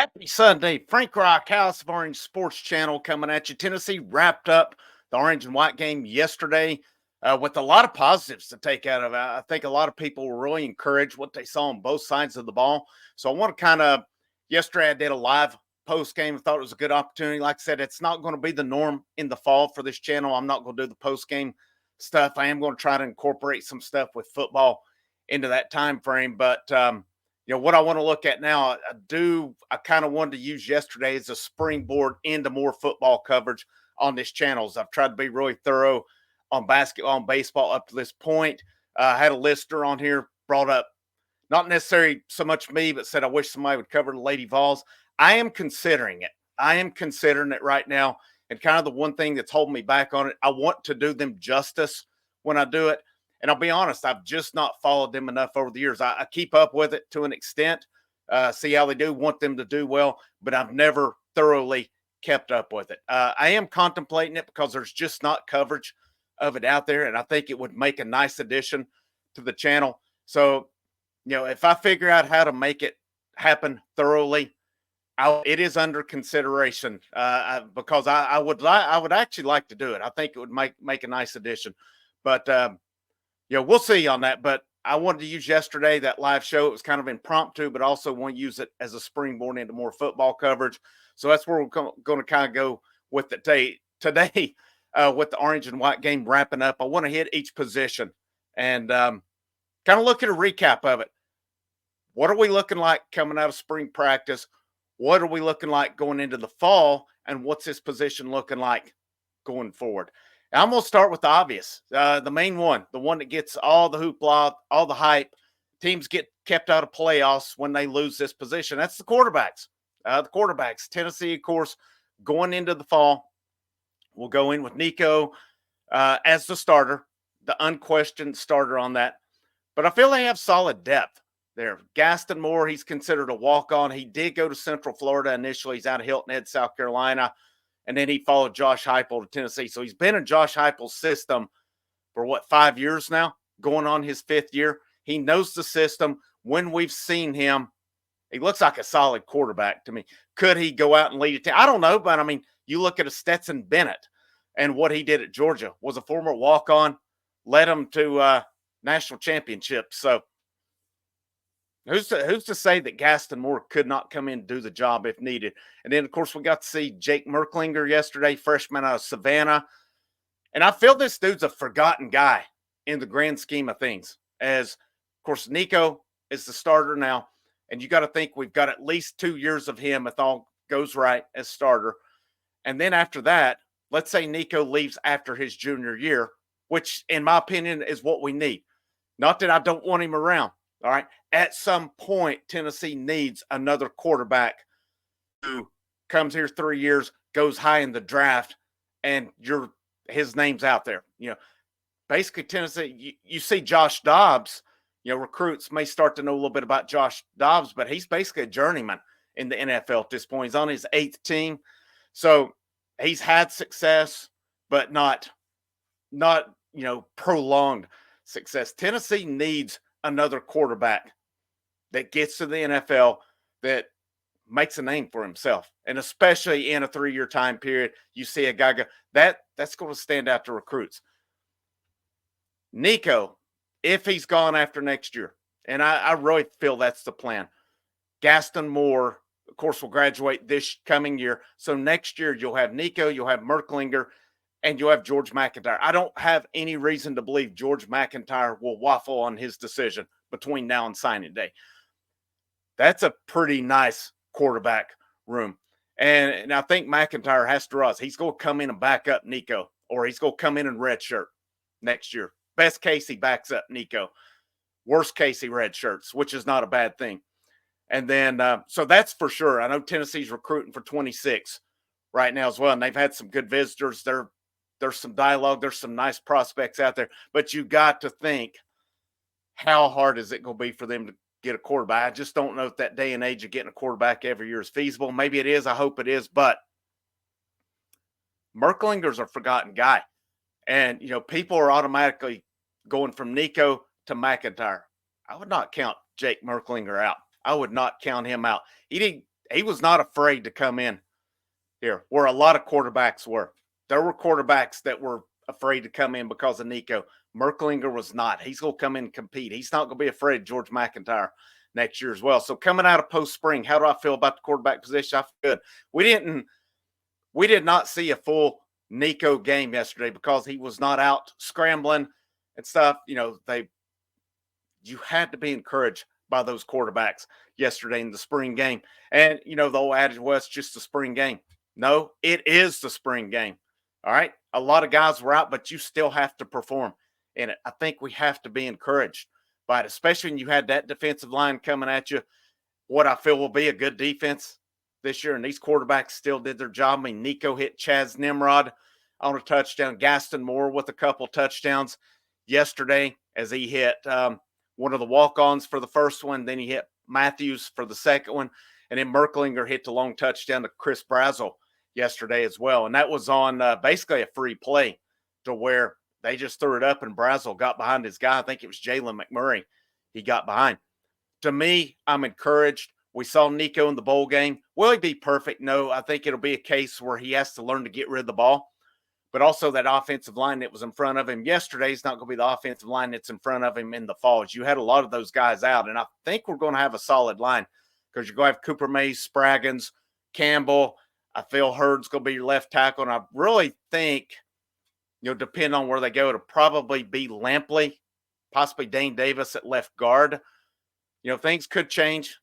Happy Sunday. Frank Rock, House of Orange Sports Channel coming at you. Tennessee wrapped up the orange and white game yesterday with a lot of positives to take out of it. I think a lot of people were really encouraged what they saw on both sides of the ball. So I want to yesterday I did a live post game. I thought it was a good opportunity. Like I said, it's not going to be the norm in the fall for this channel. I'm not going to do the post game stuff. I am going to try to incorporate some stuff with football into that time frame. But what I want to look at now, I kind of wanted to use yesterday as a springboard into more football coverage on this channel. As I've tried to be really thorough on basketball and baseball up to this point. I had a listener on here brought up, not necessarily so much me, but said, I wish somebody would cover the Lady Vols. I am considering it. I am considering it right now. And kind of the one thing that's holding me back on it, I want to do them justice when I do it. And I'll be honest, I've just not followed them enough over the years. I keep up with it to an extent, see how they do, want them to do well, but I've never thoroughly kept up with it. I am contemplating it because there's just not coverage of it out there, and I think it would make a nice addition to the channel. So, if I figure out how to make it happen thoroughly, it is under consideration because I would actually like to do it. I think it would make a nice addition, but we'll see on that. But I wanted to use yesterday, that live show. It was kind of impromptu, but also want to use it as a springboard into more football coverage. So that's where we're going to kind of go with it today with the orange and white game wrapping up. I want to hit each position and kind of look at a recap of it. What are we looking like coming out of spring practice? What are we looking like going into the fall? And what's this position looking like going forward? I'm going to start with the obvious, the main one, the one that gets all the hoopla, all the hype. Teams get kept out of playoffs when they lose this position. That's the quarterbacks. Tennessee, of course, going into the fall, will go in with Nico as the starter, the unquestioned starter on that. But I feel they have solid depth there. Gaston Moore, he's considered a walk-on. He did go to Central Florida initially. He's out of Hilton Head, South Carolina. And then he followed Josh Heupel to Tennessee. So he's been in Josh Heupel's system for 5 years now, going on his 5th year. He knows the system. When we've seen him, he looks like a solid quarterback to me. Could he go out and lead a team? I don't know, but I mean, you look at a Stetson Bennett and what he did at Georgia, was a former walk-on, led him to national championships. So who's to say that Gaston Moore could not come in and do the job if needed? And then, of course, we got to see Jake Merklinger yesterday, freshman out of Savannah. And I feel this dude's a forgotten guy in the grand scheme of things. As, of course, Nico is the starter now. And you got to think we've got at least 2 years of him if all goes right as starter. And then after that, let's say Nico leaves after his junior year, which, in my opinion, is what we need. Not that I don't want him around. All right. At some point, Tennessee needs another quarterback who comes here 3 years, goes high in the draft, and his name's out there. Basically Tennessee, you see Josh Dobbs, recruits may start to know a little bit about Josh Dobbs, but he's basically a journeyman in the NFL at this point. He's on his 8th team. So he's had success, but not prolonged success. Tennessee needs another quarterback that gets to the NFL that makes a name for himself. And especially in a 3-year time period, you see a guy go, that's going to stand out to recruits. Nico, if he's gone after next year, and I really feel that's the plan. Gaston Moore, of course, will graduate this coming year. So next year, you'll have Nico, you'll have Merklinger, and you'll have George McIntyre. I don't have any reason to believe George McIntyre will waffle on his decision between now and signing day. That's a pretty nice quarterback room. And I think McIntyre has to rise. He's going to come in and back up Nico, or he's going to come in redshirt next year. Best case, he backs up Nico. Worst case, he redshirts, which is not a bad thing. And then, so that's for sure. I know Tennessee's recruiting for 26 right now as well, and they've had some good visitors. There's some dialogue. There's some nice prospects out there. But you got to think, how hard is it going to be for them to get a quarterback? I just don't know if that day and age of getting a quarterback every year is feasible. Maybe it is. I hope it is. But Merklinger's a forgotten guy. And, people are automatically going from Nico to McIntyre. I would not count Jake Merklinger out. I would not count him out. He didn't he was not afraid to come in here, where a lot of quarterbacks were. There were quarterbacks that were afraid to come in because of Nico. Merklinger was not. He's going to come in and compete. He's not going to be afraid of George McIntyre next year as well. So coming out of post spring, how do I feel about the quarterback position? I feel good. We did not see a full Nico game yesterday because he was not out scrambling and stuff. You had to be encouraged by those quarterbacks yesterday in the spring game. And the old adage was just the spring game. No, it is the spring game. All right. A lot of guys were out, but you still have to perform in it. I think we have to be encouraged by it, especially when you had that defensive line coming at you. What I feel will be a good defense this year, and these quarterbacks still did their job. I mean, Nico hit Chaz Nimrod on a touchdown, Gaston Moore with a couple touchdowns yesterday as he hit one of the walk-ons for the first one. Then he hit Matthews for the second one, and then Merklinger hit the long touchdown to Chris Brazel yesterday as well. And that was on basically a free play to where they just threw it up and Brazel got behind his guy. I think it was Jalen McMurray he got behind. To me, I'm encouraged. We saw Nico in the bowl game. Will he be perfect? No, I think it'll be a case where he has to learn to get rid of the ball. But also that offensive line that was in front of him yesterday is not going to be the offensive line that's in front of him in the falls. You had a lot of those guys out, and I think we're going to have a solid line because you're going to have Cooper Mays, Spraggins, Campbell. I feel Hurd's going to be your left tackle, and I really think, depending on where they go, it'll probably be Lampley, possibly Dane Davis at left guard. Things could change.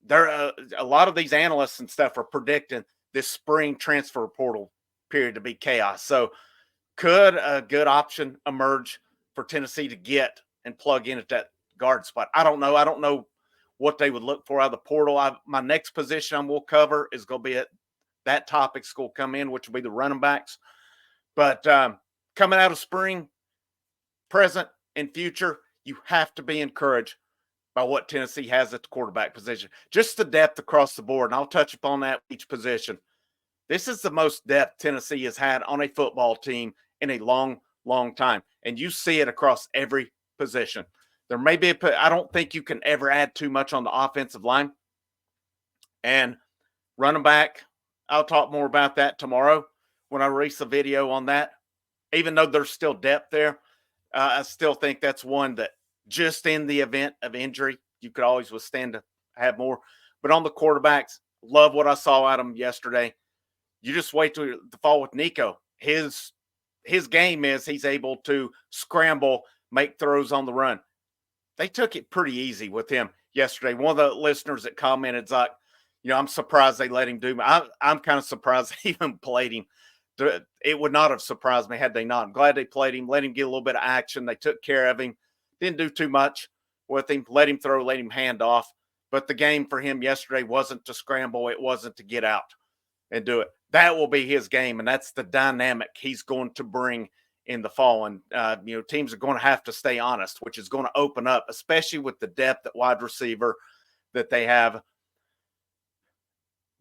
There, a lot of these analysts and stuff are predicting this spring transfer portal period to be chaos. So could a good option emerge for Tennessee to get and plug in at that guard spot? I don't know. I don't know what they would look for out of the portal. My next position we'll cover is going to be at that topic's going to come in, which will be the running backs. But coming out of spring, present, and future, you have to be encouraged by what Tennessee has at the quarterback position. Just the depth across the board, and I'll touch upon that each position. This is the most depth Tennessee has had on a football team in a long, long time. And you see it across every position. There may be I don't think you can ever add too much on the offensive line. And running back, I'll talk more about that tomorrow when I release a video on that. Even though there's still depth there, I still think that's one that just in the event of injury, you could always withstand to have more. But on the quarterbacks, love what I saw out of them yesterday. You just wait till the fall with Nico. His game is he's able to scramble, make throws on the run. They took it pretty easy with him yesterday. One of the listeners that commented is like, I'm surprised they let him do. I'm kind of surprised they even played him. It would not have surprised me had they not. I'm glad they played him, let him get a little bit of action. They took care of him. Didn't do too much with him. Let him throw, let him hand off. But the game for him yesterday wasn't to scramble. It wasn't to get out and do it. That will be his game, and that's the dynamic he's going to bring in the fall. And, teams are going to have to stay honest, which is going to open up, especially with the depth at wide receiver that they have.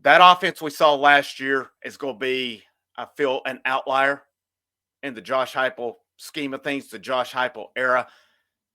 That offense we saw last year is going to be, I feel, an outlier in the Josh Heupel scheme of things, the Josh Heupel era.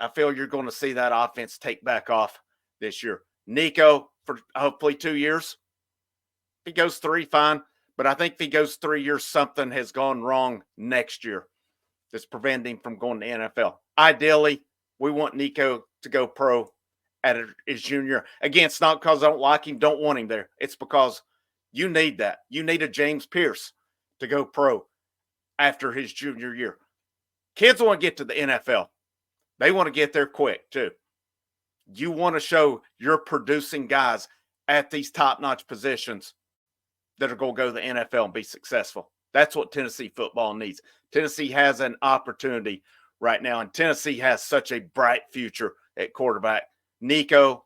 I feel you're going to see that offense take back off this year. Nico for hopefully 2 years. If he goes 3, fine. But I think if he goes 3 years, something has gone wrong next year that's preventing him from going to the NFL. Ideally, we want Nico to go pro at his junior. Again, it's not because I don't like him, don't want him there. It's because you need that. You need a James Pierce to go pro after his junior year. Kids want to get to the NFL. They want to get there quick, too. You want to show you're producing guys at these top-notch positions that are going to go to the NFL and be successful. That's what Tennessee football needs. Tennessee has an opportunity right now, and Tennessee has such a bright future at quarterback. Nico,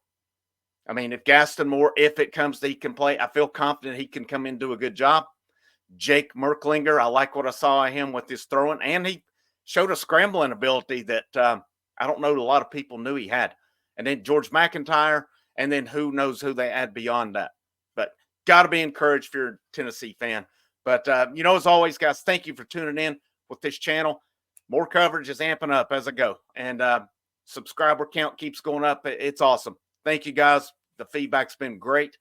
if Gaston Moore, if it comes to he can play, I feel confident he can come in and do a good job. Jake Merklinger, I like what I saw of him with his throwing, and he showed a scrambling ability that I don't know a lot of people knew he had. And then George McIntyre, and then who knows who they add beyond that. But got to be encouraged if you're a Tennessee fan. But, as always, guys, thank you for tuning in with this channel. More coverage is amping up as I go. And subscriber count keeps going up. It's awesome. Thank you, guys. The feedback's been great.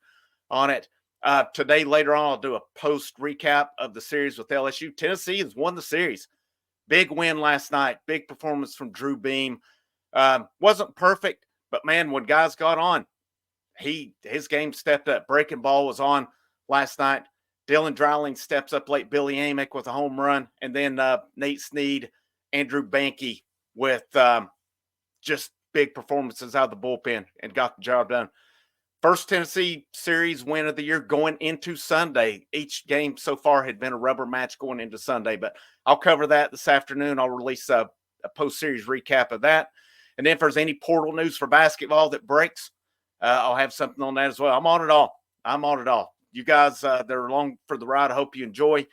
on it. Today, later on, I'll do a post recap of the series with LSU. Tennessee has won the series. Big win last night. Big performance from Drew Beam. Wasn't perfect, but man, when guys got on, his game stepped up. Breaking ball was on last night. Dylan Dreiling steps up late. Billy Amick with a home run, and then Nate Snead, Andrew Banky with just big performances out of the bullpen and got the job done. First Tennessee series win of the year going into Sunday. Each game so far had been a rubber match going into Sunday, but I'll cover that this afternoon. I'll release a post-series recap of that. And then if there's any portal news for basketball that breaks, I'll have something on that as well. I'm on it all. You guys that are along for the ride, I hope you enjoy.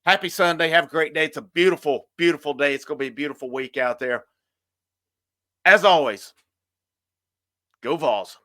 Happy Sunday. Have a great day. It's a beautiful, beautiful day. It's going to be a beautiful week out there. As always, go Vols.